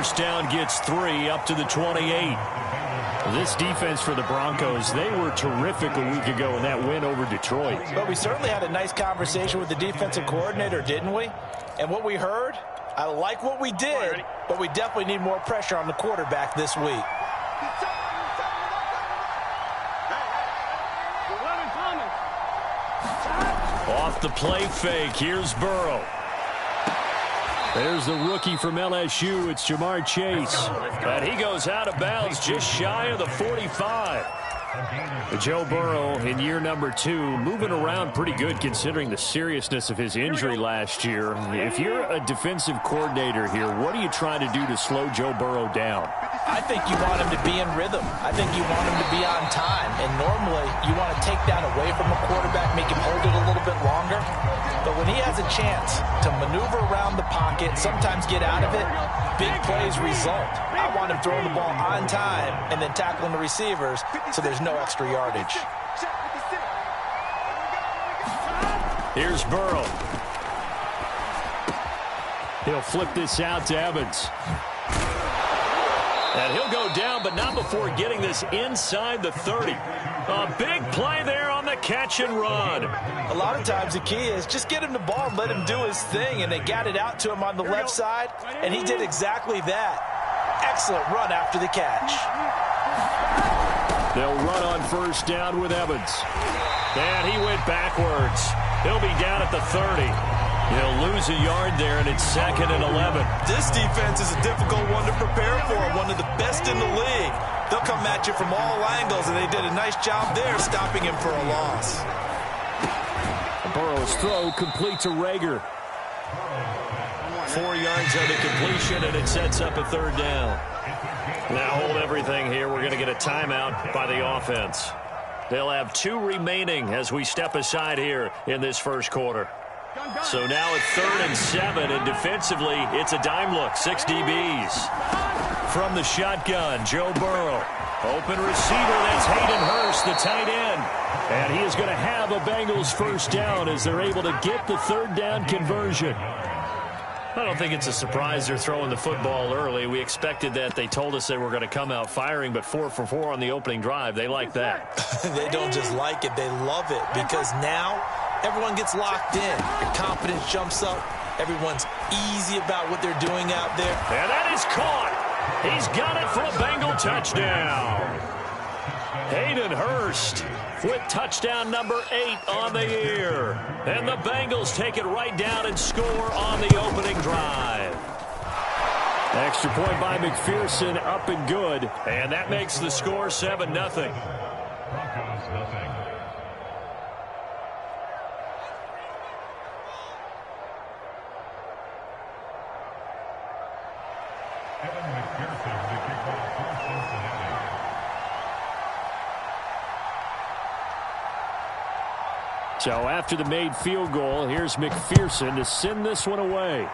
first down, gets 3 up to the 28. This defense for the Broncos, they were terrific a week ago in that win over Detroit. But we certainly had a nice conversation with the defensive coordinator, didn't we? And what we heard, I like what we did, but we definitely need more pressure on the quarterback this week. Off the play fake, here's Burrow. There's the rookie from LSU, it's Jamar Chase. And he goes out of bounds just shy of the 45. Joe Burrow in year number 2, moving around pretty good considering the seriousness of his injury last year. If you're a defensive coordinator here, what are you trying to do to slow Joe Burrow down? I think you want him to be in rhythm. I think you want him to be on time. And normally you want to take down away from a quarterback, make him hold it a little bit longer. But when he has a chance to maneuver around the pocket, sometimes get out of it, big plays result. I want him throwing the ball on time and then tackling the receivers so there's no extra yardage. Here's Burrow. He'll flip this out to Evans. And he'll go down, but not before getting this inside the 30. A big play there on the catch and run. A lot of times the key is just get him the ball and let him do his thing, and they got it out to him on the left side, and he did exactly that. Excellent run after the catch. They'll run on first down with Evans. And he went backwards. He'll be down at the 30. He'll lose a yard there, and it's 2nd and 11. This defense is a difficult one to prepare for, one of the best in the league. They'll come at you from all angles, and they did a nice job there stopping him for a loss. Burrow's throw complete to Rager. 4 yards on the completion, and it sets up a 3rd down. Now hold everything here. We're going to get a timeout by the offense. They'll have 2 remaining as we step aside here in this first quarter. So now it's 3rd and 7, and defensively, it's a dime look, 6 DBs. From the shotgun, Joe Burrow. Open receiver, that's Hayden Hurst, the tight end. And he is going to have a Bengals first down as they're able to get the 3rd down conversion. I don't think it's a surprise they're throwing the football early. We expected that. They told us they were going to come out firing, but 4 for 4 on the opening drive. They like that. They don't just like it, they love it, because now everyone gets locked in. Your confidence jumps up. Everyone's easy about what they're doing out there. And that is caught. He's got it for a Bengal touchdown. Hayden Hurst with touchdown number 8 on the year. And the Bengals take it right down and score on the opening drive. Extra point by McPherson, up and good. And that makes the score 7-0. Broncos nothing. So after the made field goal, here's McPherson to send this one away.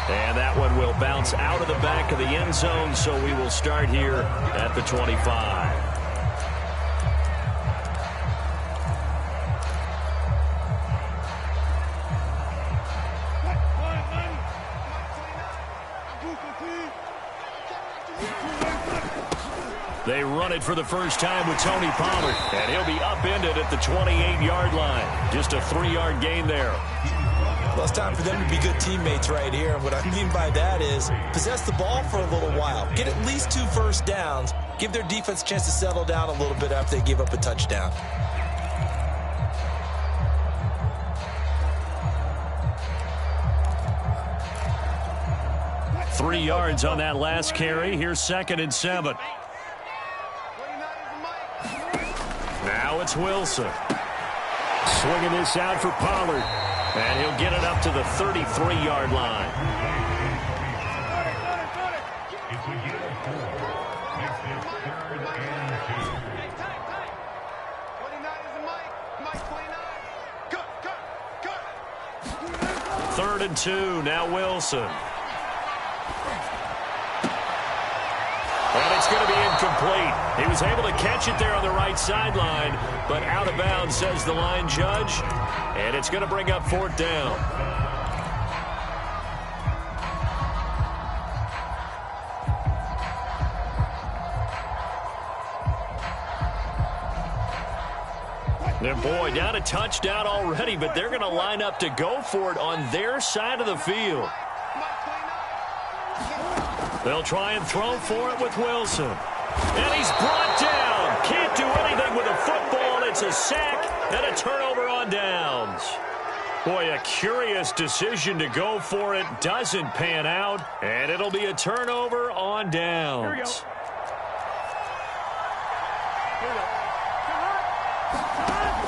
And that one will bounce out of the back of the end zone, so we will start here at the 25. They run it for the first time with Tony Pollard, and he'll be upended at the 28-yard line. Just a 3-yard gain there. Well, it's time for them to be good teammates right here. And what I mean by that is possess the ball for a little while. Get at least 2 first downs. Give their defense a chance to settle down a little bit after they give up a touchdown. Three yards on that last carry. Here's 2nd and 7. Now it's Wilson. Swinging this out for Pollard. And he'll get it up to the 33-yard line. Third and 2. Now Wilson. And it's going to be incomplete. He was able to catch it there on the right sideline, but out of bounds, says the line judge. And it's going to bring up 4th down. And boy, down a touchdown already, but they're going to line up to go for it on their side of the field. They'll try and throw for it with Wilson. And he's brought down. Can't do anything with a football. It's a sack and a turnover on downs. Boy, a curious decision to go for it. Doesn't pan out. And it'll be a turnover on downs.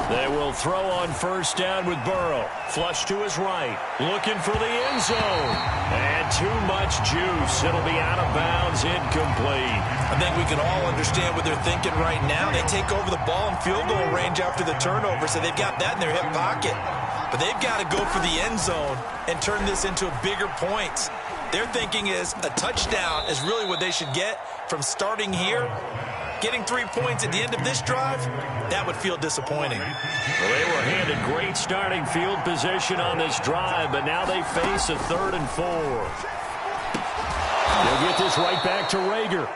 They will throw on first down with Burrow. Flush to his right. Looking for the end zone. And too much juice. It'll be out of bounds, incomplete. I think we can all understand what they're thinking right now. They take over the ball in field goal range after the turnover, so they've got that in their hip pocket. But they've got to go for the end zone and turn this into bigger points. Their thinking is a touchdown is really what they should get from starting here. Getting 3 points at the end of this drive, that would feel disappointing. Well, they were handed great starting field position on this drive, but now they face a 3rd and 4. They'll get this right back to Rager.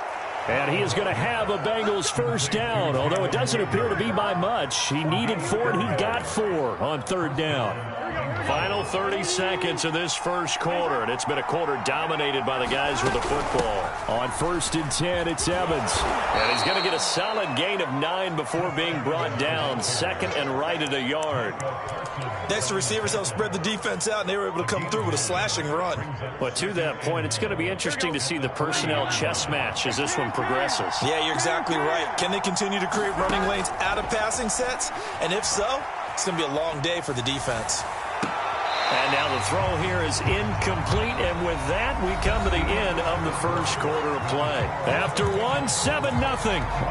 And he is going to have a Bengals first down, although it doesn't appear to be by much. He needed 4, and he got 4 on 3rd down. Final 30 seconds of this first quarter, and it's been a quarter dominated by the guys with the football. On 1st and 10, it's Evans. And he's going to get a solid gain of 9 before being brought down. 2nd and right at a yard. Next, the receivers helped spread the defense out, and they were able to come through with a slashing run. But to that point, it's going to be interesting to see the personnel chess match as this one progresses. Yeah, you're exactly right. Can they continue to create running lanes out of passing sets? And if so, it's going to be a long day for the defense. And now the throw here is incomplete, and with that, we come to the end of the first quarter of play. After one, 7-0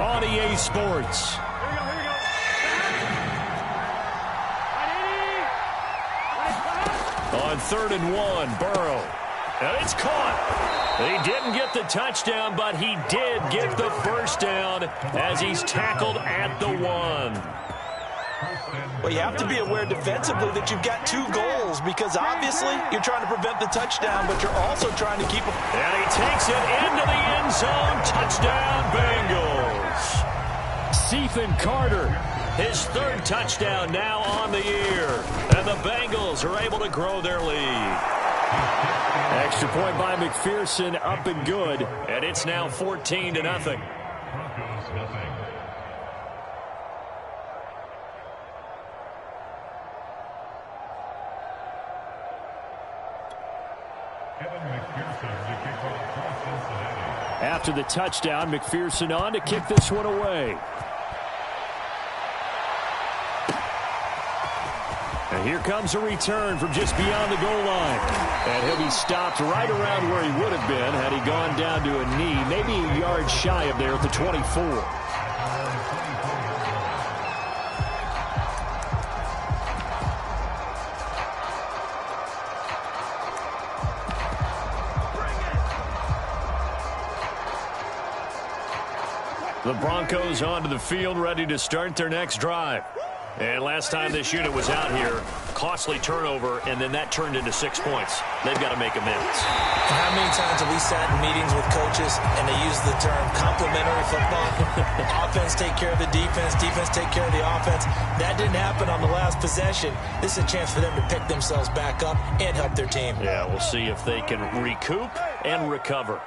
on EA Sports. On 3rd and 1, Burrow. And it's caught. He didn't get the touchdown, but he did get the first down as he's tackled at the 1. Well, you have to be aware defensively that you've got 2 goals because obviously you're trying to prevent the touchdown, but you're also trying to keep him. And he takes it into the end zone. Touchdown, Bengals. Stephen Carter, his 3rd touchdown now on the year. And the Bengals are able to grow their lead. Extra point by McPherson, up and good. And it's now 14-0. Broncos nothing. After the touchdown, McPherson on to kick this one away. And here comes a return from just beyond the goal line. And he'll be stopped right around where he would have been had he gone down to a knee, maybe a yard shy of there at the 24. The Broncos onto the field, ready to start their next drive. And last time this unit was out here, costly turnover, and then that turned into 6 points. They've got to make amends. How many times have we sat in meetings with coaches and they use the term complementary football? Offense take care of the defense, defense take care of the offense. That didn't happen on the last possession. This is a chance for them to pick themselves back up and help their team. Yeah, we'll see if they can recoup and recover.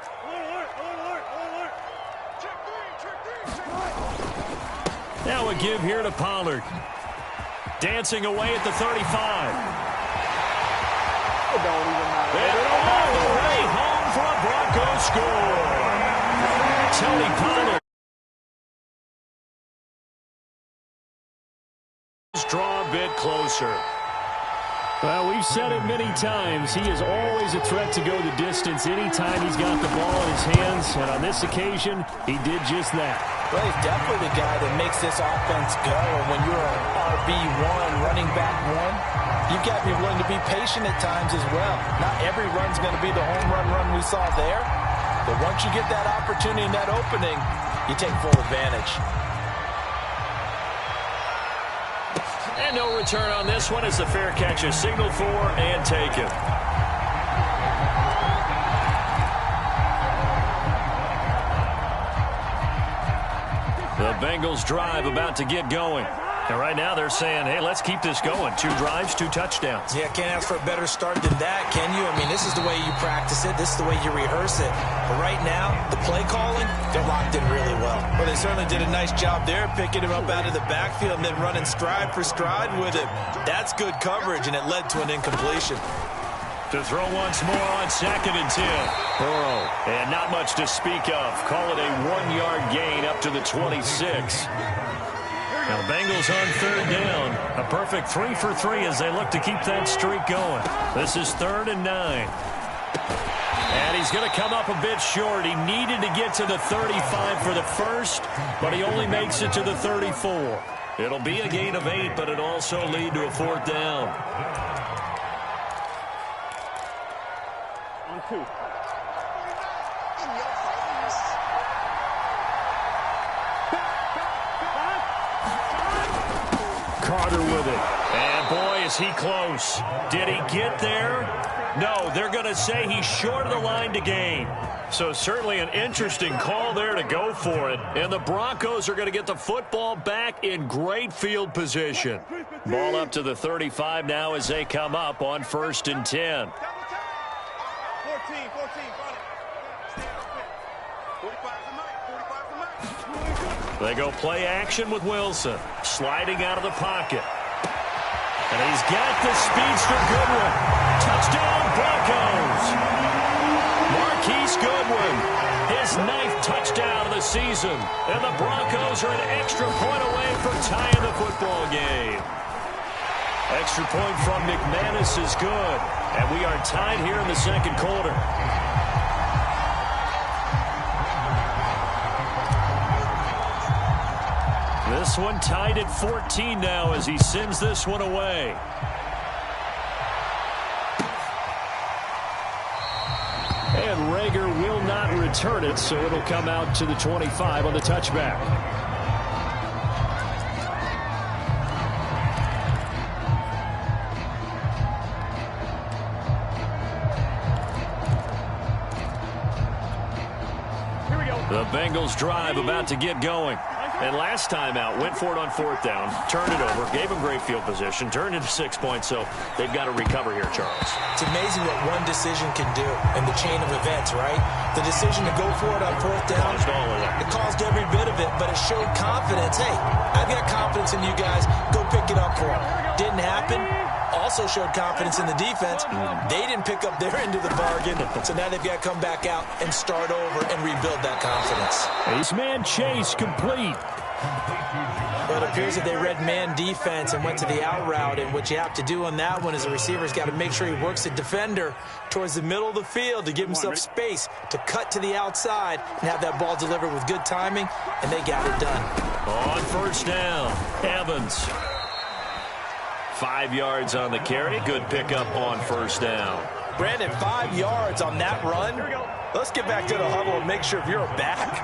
Now a give here to Pollard. Dancing away at the 35. It don't even matter. And all the way home for a Broncos score. Tony Pollard. Draw a bit closer. Well, we've said it many times. He is always a threat to go the distance anytime he's got the ball in his hands. And on this occasion, he did just that. Well, he's definitely the guy that makes this offense go. And when you're an RB1, running back 1, you've got to be willing to be patient at times as well. Not every run's going to be the home run we saw there. But once you get that opportunity and that opening, you take full advantage. And no return on this one as the fair catch is signaled for and taken. The Bengals drive about to get going. And right now they're saying, hey, let's keep this going. 2 drives, 2 touchdowns. Yeah, can't ask for a better start than that, can you? I mean, this is the way you practice it. This is the way you rehearse it. But right now, the play calling, they're locked in really well. Well, they certainly did a nice job there, picking him up out of the backfield and then running stride for stride with him. That's good coverage, and it led to an incompletion. To throw once more on 2nd and 10. Burrow, and not much to speak of. Call it a 1-yard gain up to the 26. Now the Bengals on 3rd down. A perfect 3 for 3 as they look to keep that streak going. This is 3rd and 9. And he's going to come up a bit short. He needed to get to the 35 for the first, but he only makes it to the 34. It'll be a gain of 8, but it'll also lead to a 4th down. On 2. Carter with it. And boy, is he close. Did he get there? No, they're going to say he's short of the line to gain. So certainly an interesting call there to go for it. And the Broncos are going to get the football back in great field position. Ball up to the 35 now as they come up on 1st and 10. 14, 14, They go play action with Wilson. Sliding out of the pocket. And he's got the speedster Goodwin. Touchdown Broncos. Marquise Goodwin. His 9th touchdown of the season. And the Broncos are an extra point away from tying the football game. Extra point from McManus is good. And we are tied here in the 2nd quarter. This one tied at 14 now as he sends this one away. And Rager will not return it, so it'll come out to the 25 on the touchback. Here we go. The Bengals drive about to get going. And last time out, went for it on 4th down, turned it over, gave him great field position, turned into 6 points, so they've got to recover here, Charles. It's amazing what one decision can do in the chain of events, right? The decision to go for it on 4th down, Caused all of that. it caused every bit of it, but it showed confidence. Hey, I've got confidence in you guys. Go pick it up for them. Didn't happen. Also showed confidence in the defense. They didn't pick up their end of the bargain, so now they've got to come back out and start over and rebuild that confidence. Ace-man chase complete. But it appears that they read man defense and went to the out route, and what you have to do on that one is the receiver's got to make sure he works the defender towards the middle of the field to give himself space to cut to the outside and have that ball delivered with good timing, and they got it done. On 1st down, Evans. 5 yards on the carry. Good pickup on 1st down. Brandon, 5 yards on that run. Let's get back to the huddle and make sure if you're a back,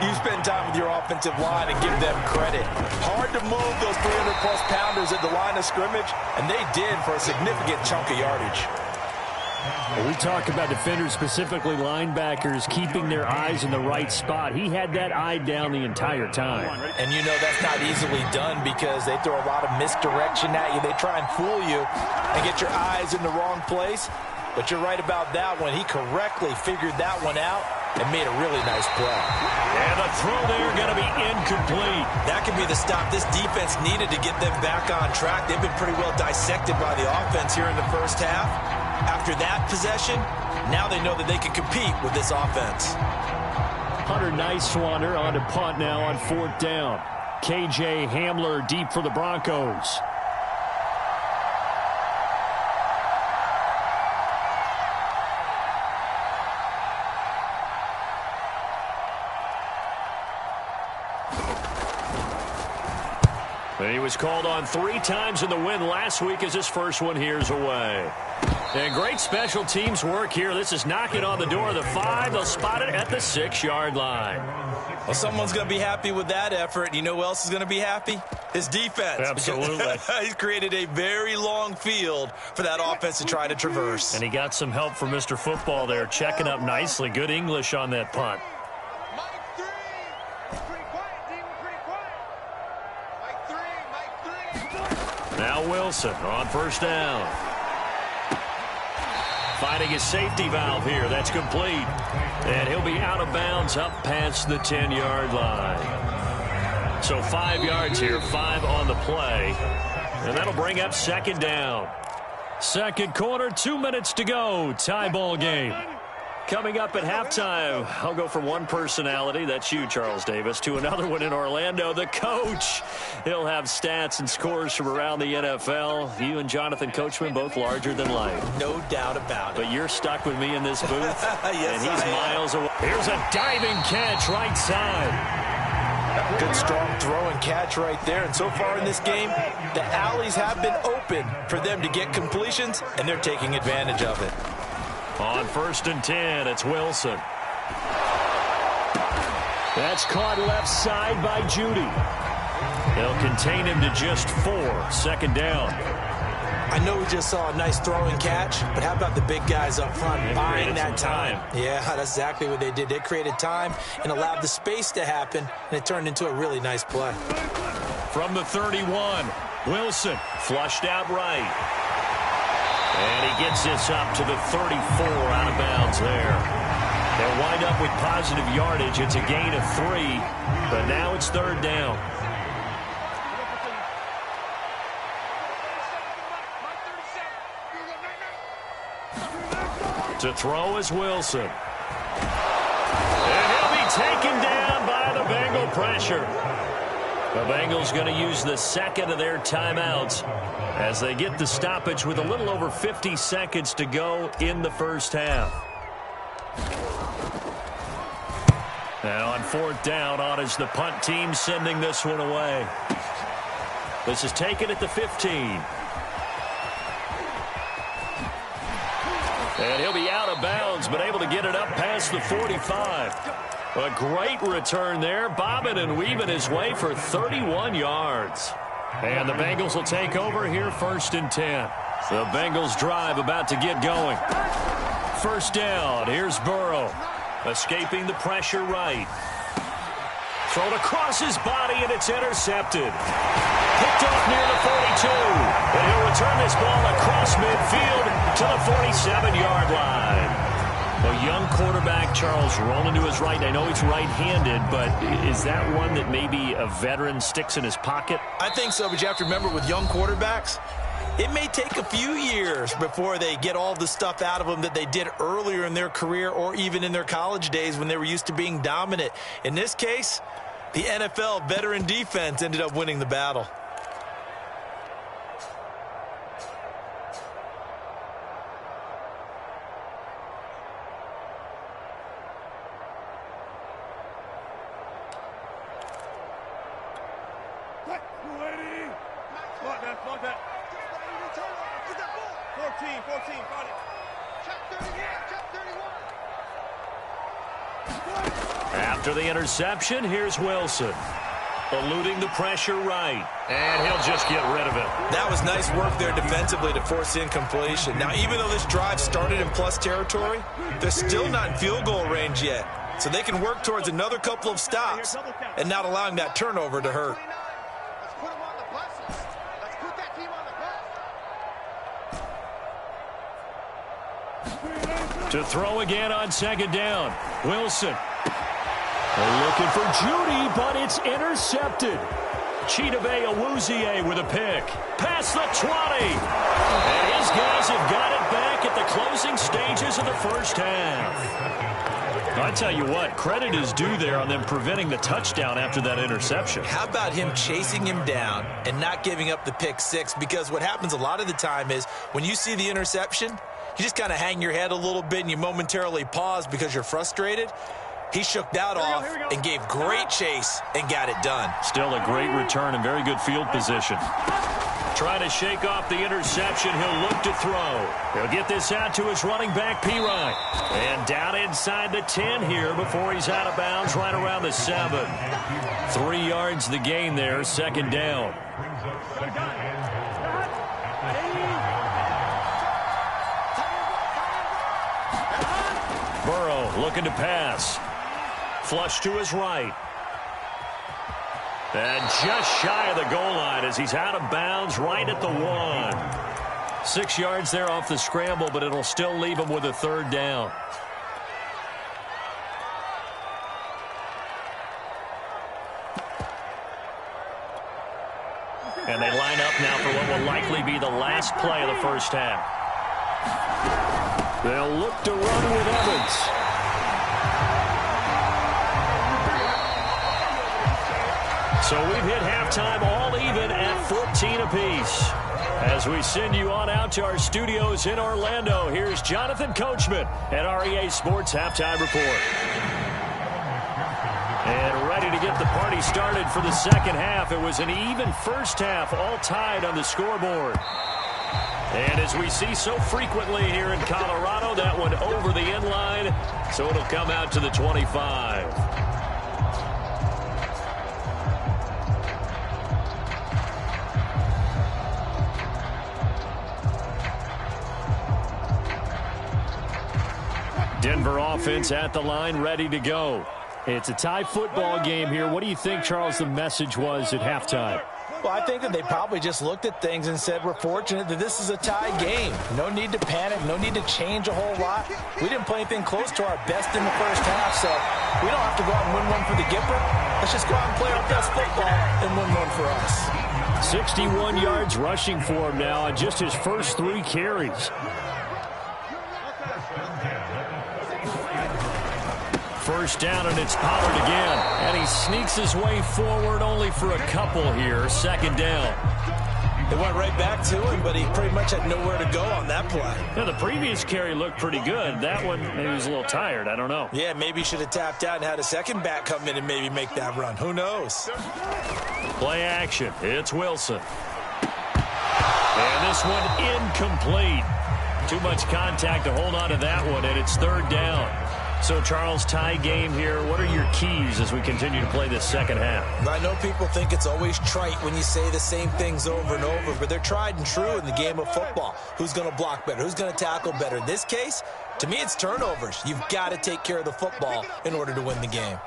you spend time with your offensive line and give them credit. Hard to move those 300-plus pounders at the line of scrimmage, and they did for a significant chunk of yardage. Well, we talk about defenders, specifically linebackers, keeping their eyes in the right spot. He had that eye down the entire time. And you know that's not easily done because they throw a lot of misdirection at you. They try and fool you and get your eyes in the wrong place. But you're right about that one. He correctly figured that one out and made a really nice play. And the throw there going to be incomplete. That could be the stop this defense needed to get them back on track. They've been pretty well dissected by the offense here in the first half. After that possession, now they know that they can compete with this offense. Hunter Nice-Swander on to punt now on 4th down. KJ Hamler deep for the Broncos. And he was called on 3 times in the win last week as his first one here's away. And great special teams work here. This is knocking on the door of the 5. They'll spot it at the 6-yard line. Well, someone's going to be happy with that effort. You know who else is going to be happy? His defense. Absolutely. He's created a very long field for that offense to try to traverse. And he got some help from Mr. Football there, checking up nicely. Good English on that punt. Mike 3. Pretty quiet, team. Pretty quiet. Mike 3. Mike 3. Now Wilson on first down. Finding his safety valve here. That's complete. And he'll be out of bounds up past the 10-yard line. So 5 yards here, 5 on the play. And that'll bring up second down. Second quarter, 2 minutes to go. Tie ball game. Coming up at halftime, I'll go from one personality, that's you, Charles Davis, to another one in Orlando, the coach. He'll have stats and scores from around the NFL. You and Jonathan Coachman, both larger than life. No doubt about it. But you're stuck with me in this booth, yes, and he's miles away. Here's a diving catch right side. Good, strong throw and catch right there. And so far in this game, the alleys have been open for them to get completions, and they're taking advantage of it. On first and 10, it's Wilson. That's caught left side by Judy. They'll contain him to just 4. Second down. I know we just saw a nice throw and catch, but how about the big guys up front buying that time? Yeah, that's exactly what they did. They created time and allowed the space to happen, and it turned into a really nice play. From the 31, Wilson flushed out right. And he gets this up to the 34, out of bounds there. They'll wind up with positive yardage. It's a gain of 3, but now it's third down. To throw is Wilson. And he'll be taken down by the Bengal pressure. The Bengals going to use the second of their timeouts as they get the stoppage with a little over 50 seconds to go in the first half. Now on fourth down, on is the punt team sending this one away. This is taken at the 15. And he'll be out of bounds, but able to get it up past the 45. A great return there, bobbing and weaving his way for 31 yards. And the Bengals will take over here, first and 10. The Bengals drive about to get going. First down, here's Burrow. Escaping the pressure right. Thrown across his body, and it's intercepted. Picked off near the 42. And he'll return this ball across midfield to the 47-yard line. A young quarterback, Charles, rolling to his right. I know he's right-handed, but is that one that maybe a veteran sticks in his pocket? I think so, but you have to remember with young quarterbacks, it may take a few years before they get all the stuff out of them that they did earlier in their career or even in their college days when they were used to being dominant. In this case, the NFL veteran defense ended up winning the battle. After the interception, here's Wilson. Eluding the pressure right. And he'll just get rid of it. That was nice work there defensively to force the incompletion. Now, even though this drive started in plus territory, they're still not in field goal range yet. So they can work towards another couple of stops and not allowing that turnover to hurt. To throw again on second down. Wilson. Looking for Judy, but it's intercepted. Chidobe Awuzie with a pick. Past the 20. And his guys have got it back at the closing stages of the first half. I tell you what, credit is due there on them preventing the touchdown after that interception. How about him chasing him down and not giving up the pick six? Because what happens a lot of the time is when you see the interception, you just kind of hang your head a little bit and you momentarily pause because you're frustrated. He shook that off and gave great chase and got it done. Still a great return and very good field position. Trying to shake off the interception. He'll look to throw. He'll get this out to his running back, Pirine. And down inside the 10 here before he's out of bounds right around the 7. 3 yards the gain there, second down. Burrow looking to pass. Flush to his right. And just shy of the goal line as he's out of bounds right at the 1. 6 yards there off the scramble, but it'll still leave him with a third down. And they line up now for what will likely be the last play of the first half. They'll look to run with Evans. So we've hit halftime all even at 14 apiece. As we send you on out to our studios in Orlando, here's Jonathan Coachman at REA Sports Halftime Report. And ready to get the party started for the second half. It was an even first half, all tied on the scoreboard. And as we see so frequently here in Colorado, that one over the end line, so it'll come out to the 25. Denver offense at the line, ready to go. It's a tie football game here. What do you think, Charles, the message was at halftime? Well, I think that they probably just looked at things and said, we're fortunate that this is a tie game. No need to panic. No need to change a whole lot. We didn't play anything close to our best in the first half, so we don't have to go out and win one for the Gipper. Let's just go out and play our best football and win one for us. 61 yards rushing for him now on just his first 3 carries. First down, and it's Pollard again. And he sneaks his way forward only for a couple here. Second down. It went right back to him, but he pretty much had nowhere to go on that play. Yeah, the previous carry looked pretty good. That one, maybe he was a little tired. I don't know. Yeah, maybe he should have tapped out and had a second back come in and maybe make that run. Who knows? Play action. It's Wilson. And this one incomplete. Too much contact to hold on to that one, and it's third down. So, Charles, tie game here. What are your keys as we continue to play this second half? I know people think it's always trite when you say the same things over and over, but they're tried and true in the game of football. Who's going to block better? Who's going to tackle better? In this case, to me, it's turnovers. You've got to take care of the football in order to win the game.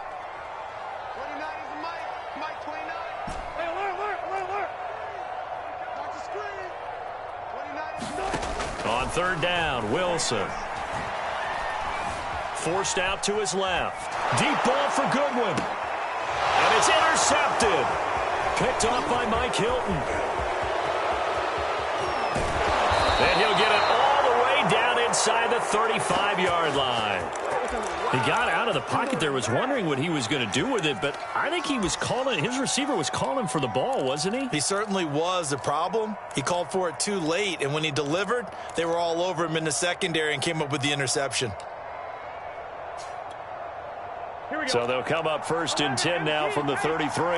On third down, Wilson. Forced out to his left. Deep ball for Goodwin. And it's intercepted. Picked off by Mike Hilton. And he'll get it all the way down inside the 35-yard line. He got out of the pocket there, was wondering what he was going to do with it, but I think he was calling, his receiver was calling for the ball, wasn't he? He certainly was. The problem, he called for it too late, and when he delivered, they were all over him in the secondary and came up with the interception. So they'll come up first and 10 now from the 33.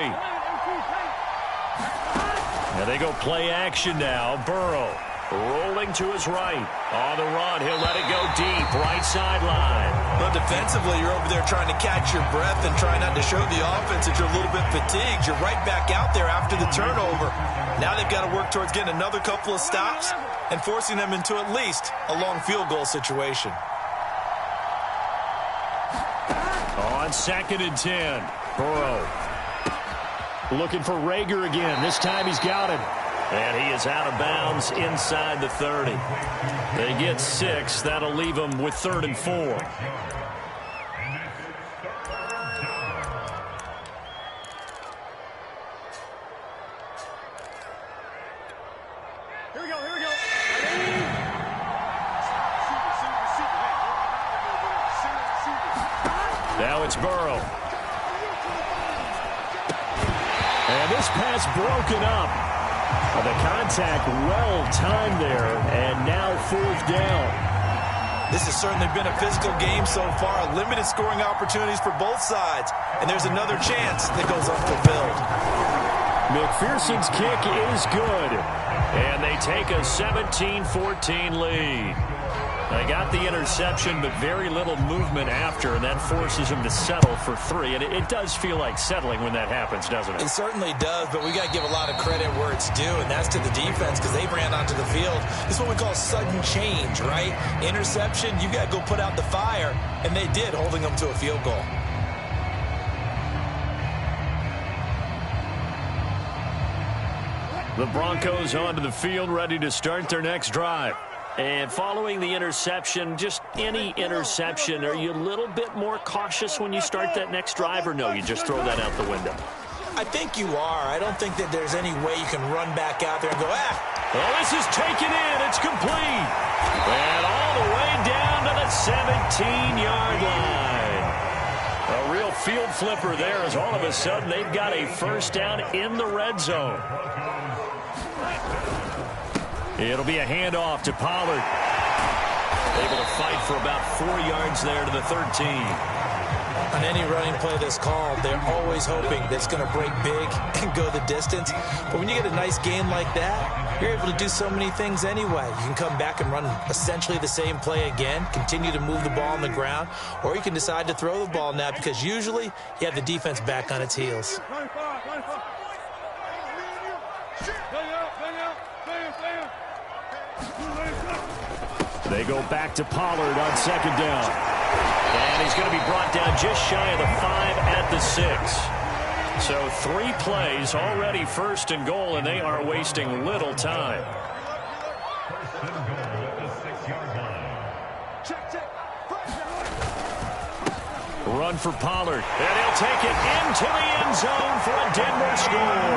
And they go play action now. Burrow rolling to his right. On the run, he'll let it go deep, right sideline. But defensively, you're over there trying to catch your breath and try not to show the offense that you're a little bit fatigued. You're right back out there after the turnover. Now they've got to work towards getting another couple of stops and forcing them into at least a long field goal situation. On second and 10, Burrow looking for Rager again. This time he's got him. And he is out of bounds inside the 30. They get 6. That'll leave them with 3rd and 4. Here we go. Now it's Burrow. And this pass broken up. The contact well timed there, and now 4th down. This has certainly been a physical game so far. Limited scoring opportunities for both sides. And there's another chance that goes unfulfilled. McPherson's kick is good. And they take a 17-14 lead. They got the interception, but very little movement after, and that forces them to settle for 3. And it does feel like settling when that happens, doesn't it? It certainly does, but we got to give a lot of credit where it's due, and that's to the defense because they ran onto the field. This is what we call sudden change, right? Interception, you got to go put out the fire, and they did, holding them to a field goal. The Broncos onto the field, ready to start their next drive. And following the interception, just any interception, are you a little bit more cautious when you start that next drive, or no, you just throw that out the window? I think you are. I don't think that there's any way you can run back out there and go, Well, this is taken in. It's complete. And all the way down to the 17-yard line. A real field flipper there as all of a sudden they've got a first down in the red zone. It'll be a handoff to Pollard. Able to fight for about 4 yards there to the 13. On any running play that's called, they're always hoping that it's going to break big and go the distance. But when you get a nice gain like that, you're able to do so many things anyway. You can come back and run essentially the same play again, continue to move the ball on the ground, or you can decide to throw the ball now because usually you have the defense back on its heels. They go back to Pollard on second down. And he's going to be brought down just shy of the 5 at the 6. So 3 plays already first and goal, and they are wasting little time. Run for Pollard. And he'll take it into the end zone for a Denver score.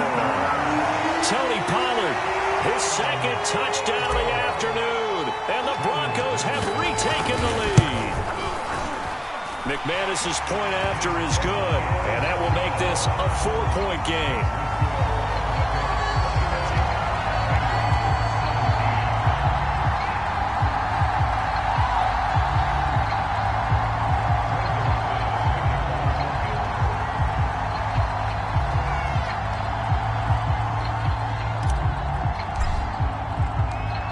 Tony Pollard, his second touchdown of the afternoon. And the Broncos have retaken the lead. McManus's point after is good, and that will make this a 4-point game.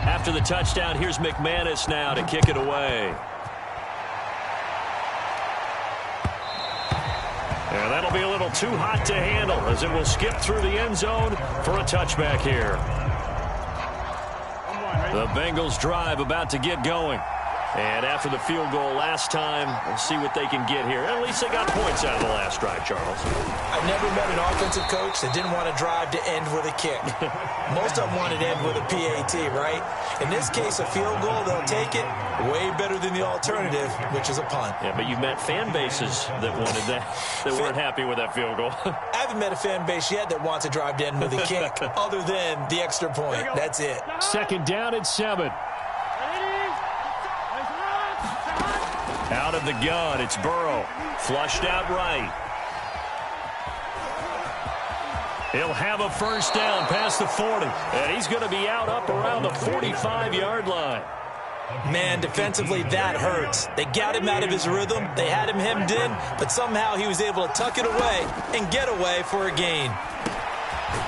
After the touchdown, here's McManus now to kick it away. And that'll be a little too hot to handle as it will skip through the end zone for a touchback here. The Bengals drive about to get going. And after the field goal last time, we'll see what they can get here. At least they got points out of the last drive, Charles. I've never met an offensive coach that didn't want to drive to end with a kick. Most of them wanted to end with a PAT, right? In this case, a field goal, they'll take it. Way better than the alternative, which is a punt. Yeah, but you've met fan bases that wanted that, that weren't happy with that field goal. I haven't met a fan base yet that wants to drive to end with a kick other than the extra point. That's it. Second down and 7. Out of the gun, it's Burrow. Flushed out right. He'll have a first down past the 40. And he's going to be out up around the 45-yard line. Man, defensively, that hurts. They got him out of his rhythm. They had him hemmed in, but somehow he was able to tuck it away and get away for a gain.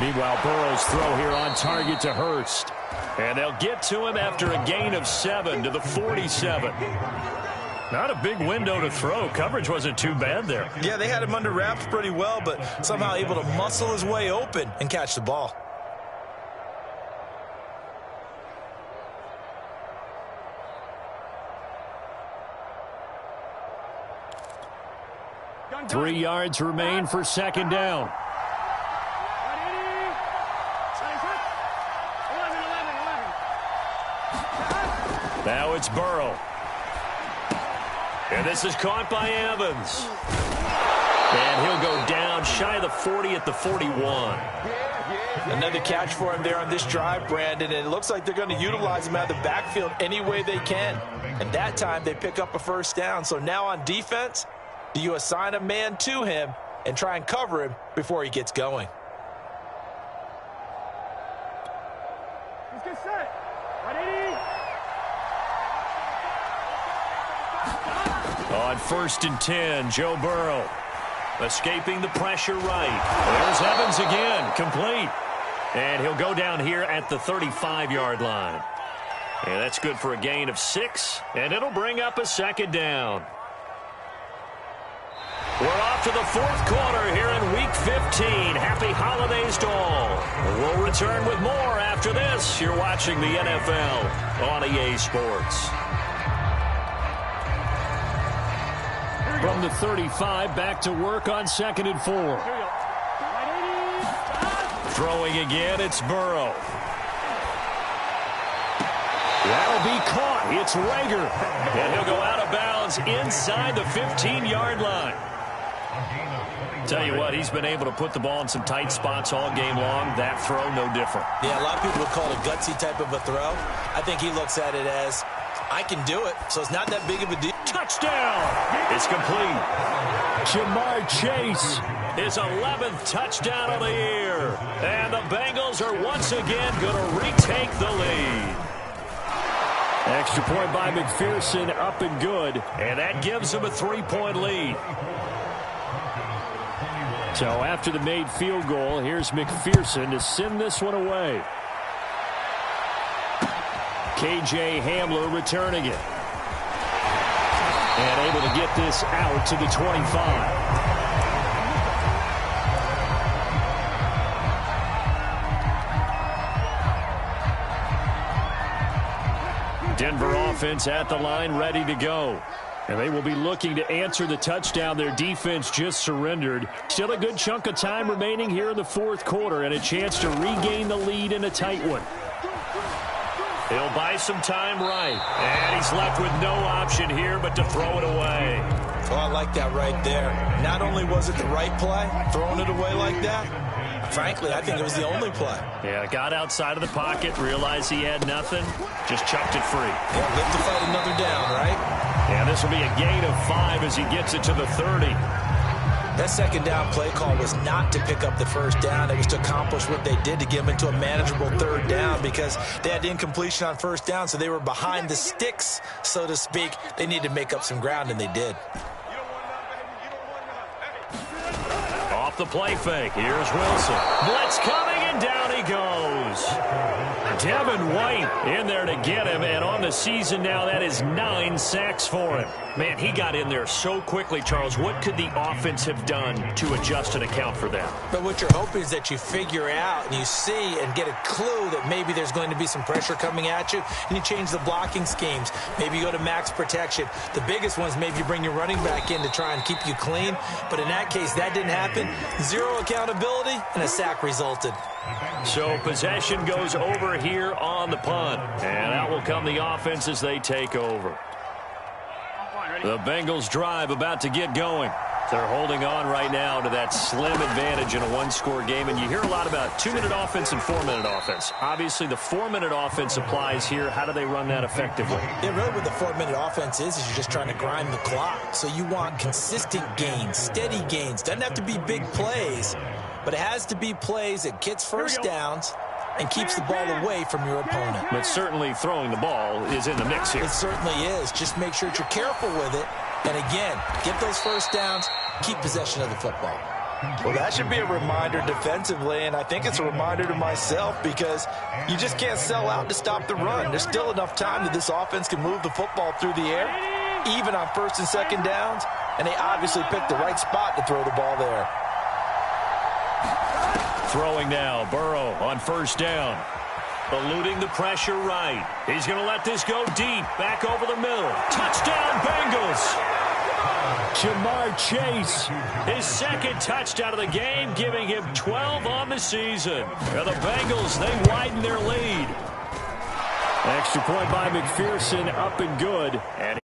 Meanwhile, Burrow's throw here on target to Hurst. And they'll get to him after a gain of 7 to the 47. Not a big window to throw. Coverage wasn't too bad there. Yeah, they had him under wraps pretty well, but somehow able to muscle his way open and catch the ball. Three yards remain for second down. Now it's Burrow. And this is caught by Evans. And he'll go down shy of the 40 at the 41. Another catch for him there on this drive, Brandon, and it looks like they're going to utilize him out of the backfield any way they can. And that time they pick up a first down. So now on defense, do you assign a man to him and try and cover him before he gets going? Let's get set. Ready? On 1st and 10, Joe Burrow escaping the pressure right. There's Evans again, complete. And he'll go down here at the 35-yard line. And that's good for a gain of 6, and it'll bring up a second down. We're off to the 4th quarter here in Week 15. Happy holidays to all. We'll return with more after this. You're watching the NFL on EA Sports. From the 35, back to work on 2nd and 4. Throwing again, it's Burrow. That'll be caught. It's Rager. And he'll go out of bounds inside the 15-yard line. Tell you what, he's been able to put the ball in some tight spots all game long. That throw, no different. Yeah, a lot of people would call it a gutsy type of a throw. I think he looks at it as, I can do it, so it's not that big of a deal. Touchdown! It's complete. Jamar Chase, his 11th touchdown of the year. And the Bengals are once again going to retake the lead. Extra point by McPherson, up and good. And that gives them a 3-point lead. So after the made field goal, here's McPherson to send this one away. KJ Hamler returning it. And able to get this out to the 25. Denver offense at the line, ready to go. And they will be looking to answer the touchdown their defense just surrendered. Still a good chunk of time remaining here in the fourth quarter and a chance to regain the lead in a tight one. He'll buy some time right. And he's left with no option here but to throw it away. Oh, I like that right there. Not only was it the right play, throwing it away like that, frankly, I think it was the only play. Yeah, got outside of the pocket, realized he had nothing, just chucked it free. Yeah, live to fight another down, right? Yeah, this will be a gain of 5 as he gets it to the 30. That second down play call was not to pick up the first down. It was to accomplish what they did to get them into a manageable third down because they had incompletion on first down, so they were behind the sticks, so to speak. They needed to make up some ground, and they did. Off the play fake. Here's Wilson. Blitz coming, and down he goes. Devin White in there to get him, and on the season now, that is 9 sacks for him. Man, he got in there so quickly, Charles. What could the offense have done to adjust and account for that? But what you're hoping is that you figure out and you see and get a clue that maybe there's going to be some pressure coming at you, and you change the blocking schemes. Maybe you go to max protection. The biggest one is maybe you bring your running back in to try and keep you clean. But in that case, that didn't happen. 0 accountability, and a sack resulted. So possession goes over here on the punt. And out will come the offense as they take over. The Bengals drive about to get going. They're holding on right now to that slim advantage in a one-score game. And you hear a lot about 2-minute offense and 4-minute offense. Obviously, the 4-minute offense applies here. How do they run that effectively? Yeah, really what the 4-minute offense is you're just trying to grind the clock. So you want consistent gains, steady gains. Doesn't have to be big plays, but it has to be plays that gets first downs and keeps the ball away from your opponent. But certainly throwing the ball is in the mix here. It certainly is. Just make sure that you're careful with it. And again, get those first downs, keep possession of the football. Well, that should be a reminder defensively, and I think it's a reminder to myself because you just can't sell out to stop the run. There's still enough time that this offense can move the football through the air, even on first and second downs, and they obviously picked the right spot to throw the ball there. Throwing now, Burrow on first down. Eluding the pressure right. He's going to let this go deep. Back over the middle. Touchdown, Bengals. Jamar Chase, his second touchdown of the game, giving him 12 on the season. And the Bengals, they widen their lead. Extra point by McPherson, up and good. And